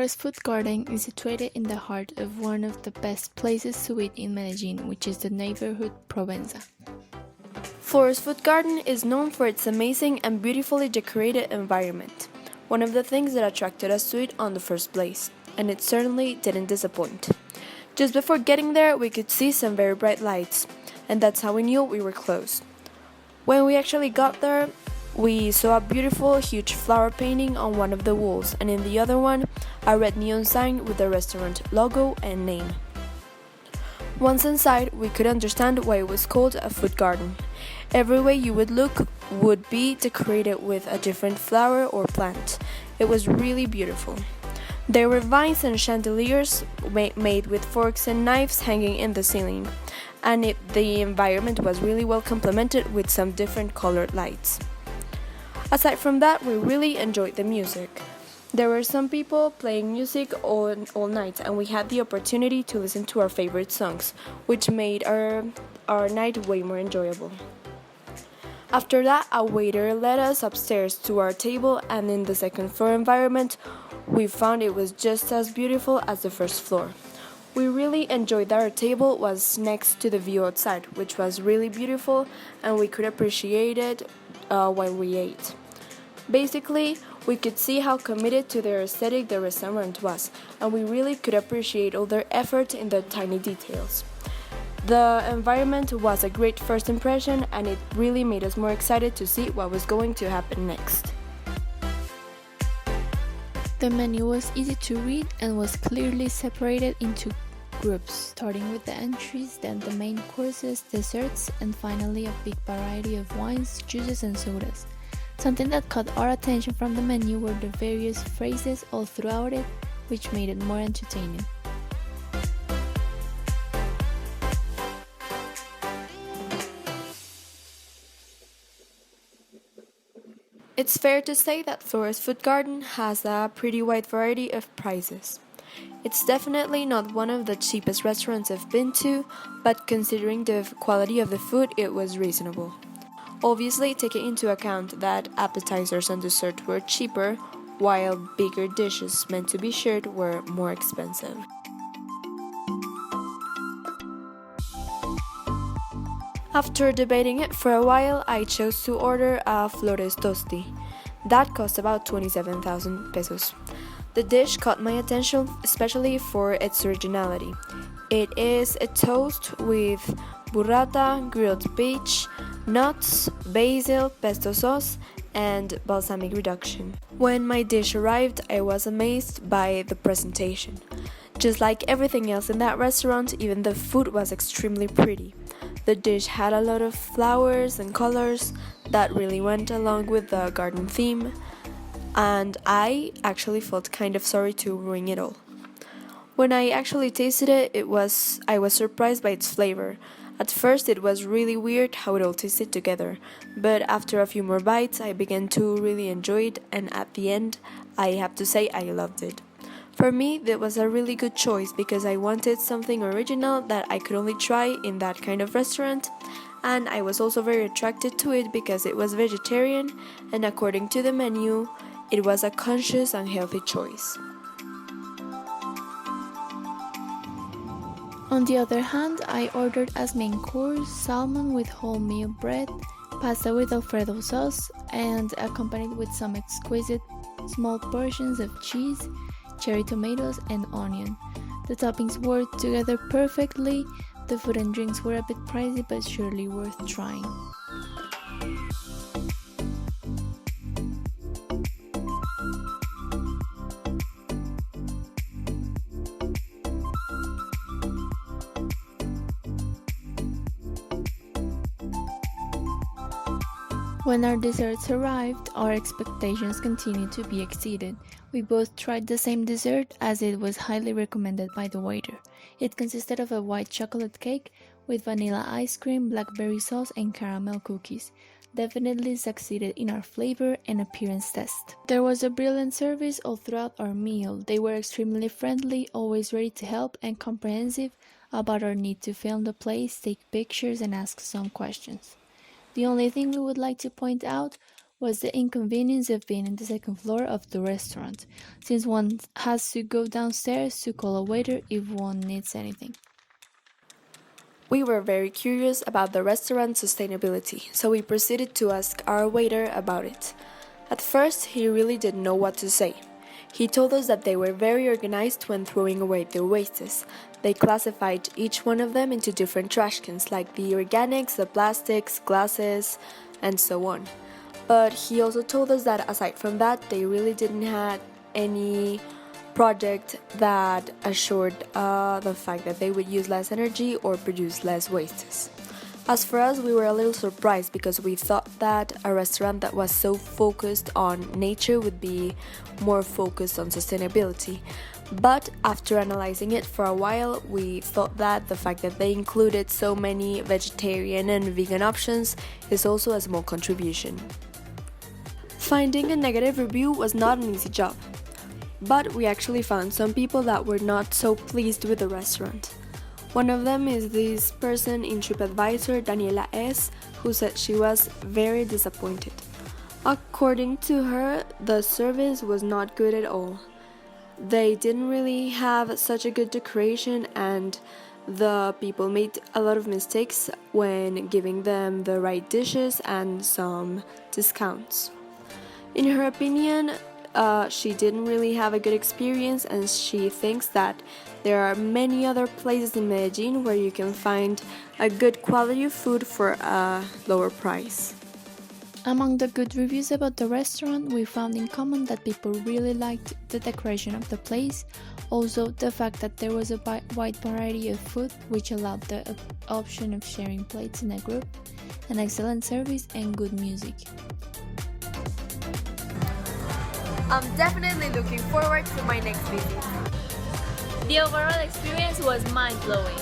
Florez Food Garden is situated in the heart of one of the best places to eat in Medellin, which is the neighborhood Provenza. Florez Food Garden is known for its amazing and beautifully decorated environment, one of the things that attracted us to it on the first place, and it certainly didn't disappoint. Just before getting there, we could see some very bright lights, and that's how we knew we were close. When we actually got there, we saw a beautiful, huge flower painting on one of the walls, and in the other one, a red neon sign with the restaurant logo and name. Once inside, we could understand why it was called a food garden. Every way you would look would be decorated with a different flower or plant. It was really beautiful. There were vines and chandeliers made with forks and knives hanging in the ceiling, and the environment was really well complemented with some different colored lights. Aside from that, we really enjoyed the music. There were some people playing music all night, and we had the opportunity to listen to our favorite songs, which made our night way more enjoyable. After that, a waiter led us upstairs to our table, and in the second floor environment, we found it was just as beautiful as the first floor. We really enjoyed that our table was next to the view outside, which was really beautiful, and we could appreciate it while we ate. Basically, we could see how committed to their aesthetic the restaurant was, and we really could appreciate all their effort in the tiny details. The environment was a great first impression, and it really made us more excited to see what was going to happen next. The menu was easy to read and was clearly separated into groups, starting with the entries, then the main courses, desserts, and finally a big variety of wines, juices, and sodas. Something that caught our attention from the menu were the various phrases all throughout it, which made it more entertaining. It's fair to say that Florez Food Garden has a pretty wide variety of prices. It's definitely not one of the cheapest restaurants I've been to, but considering the quality of the food, it was reasonable. Obviously, taking into account that appetizers and dessert were cheaper, while bigger dishes meant to be shared were more expensive. After debating it for a while, I chose to order a florez tosti. That cost about 27,000 pesos. The dish caught my attention, especially for its originality. It is a toast with burrata, grilled peach, nuts, basil, pesto sauce, and balsamic reduction. When my dish arrived, I was amazed by the presentation. Just like everything else in that restaurant, even the food was extremely pretty. The dish had a lot of flowers and colors that really went along with the garden theme, and I actually felt kind of sorry to ruin it all. When I actually tasted it, I was surprised by its flavor. At first it was really weird how it all tasted together, but after a few more bites I began to really enjoy it, and at the end I have to say I loved it. For me, that was a really good choice because I wanted something original that I could only try in that kind of restaurant, and I was also very attracted to it because it was vegetarian, and according to the menu, it was a conscious and healthy choice. On the other hand, I ordered as main course salmon with wholemeal bread, pasta with Alfredo sauce, and accompanied with some exquisite small portions of cheese, cherry tomatoes, and onion. The toppings worked together perfectly. The food and drinks were a bit pricey, but surely worth trying. When our desserts arrived, our expectations continued to be exceeded. We both tried the same dessert as it was highly recommended by the waiter. It consisted of a white chocolate cake with vanilla ice cream, blackberry sauce, and caramel cookies. Definitely succeeded in our flavor and appearance test. There was a brilliant service all throughout our meal. They were extremely friendly, always ready to help, and comprehensive about our need to film the place, take pictures, and ask some questions. The only thing we would like to point out was the inconvenience of being in the second floor of the restaurant, since one has to go downstairs to call a waiter if one needs anything. We were very curious about the restaurant's sustainability, so we proceeded to ask our waiter about it. At first, he really didn't know what to say. He told us that they were very organized when throwing away their wastes. They classified each one of them into different trash cans, like the organics, the plastics, glasses, and so on. But he also told us that aside from that, they really didn't have any project that assured the fact that they would use less energy or produce less wastes. As for us, we were a little surprised because we thought that a restaurant that was so focused on nature would be more focused on sustainability. But after analyzing it for a while, we thought that the fact that they included so many vegetarian and vegan options is also a small contribution. Finding a negative review was not an easy job, but we actually found some people that were not so pleased with the restaurant. One of them is this person in TripAdvisor, Daniela S., who said she was very disappointed. According to her, the service was not good at all. They didn't really have such a good decoration, and the people made a lot of mistakes when giving them the right dishes and some discounts. In her opinion, she didn't really have a good experience, and she thinks that there are many other places in Medellin where you can find a good quality of food for a lower price. Among the good reviews about the restaurant, we found in common that people really liked the decoration of the place, also the fact that there was a wide variety of food which allowed the option of sharing plates in a group, an excellent service, and good music. I'm definitely looking forward to my next visit. The overall experience was mind-blowing.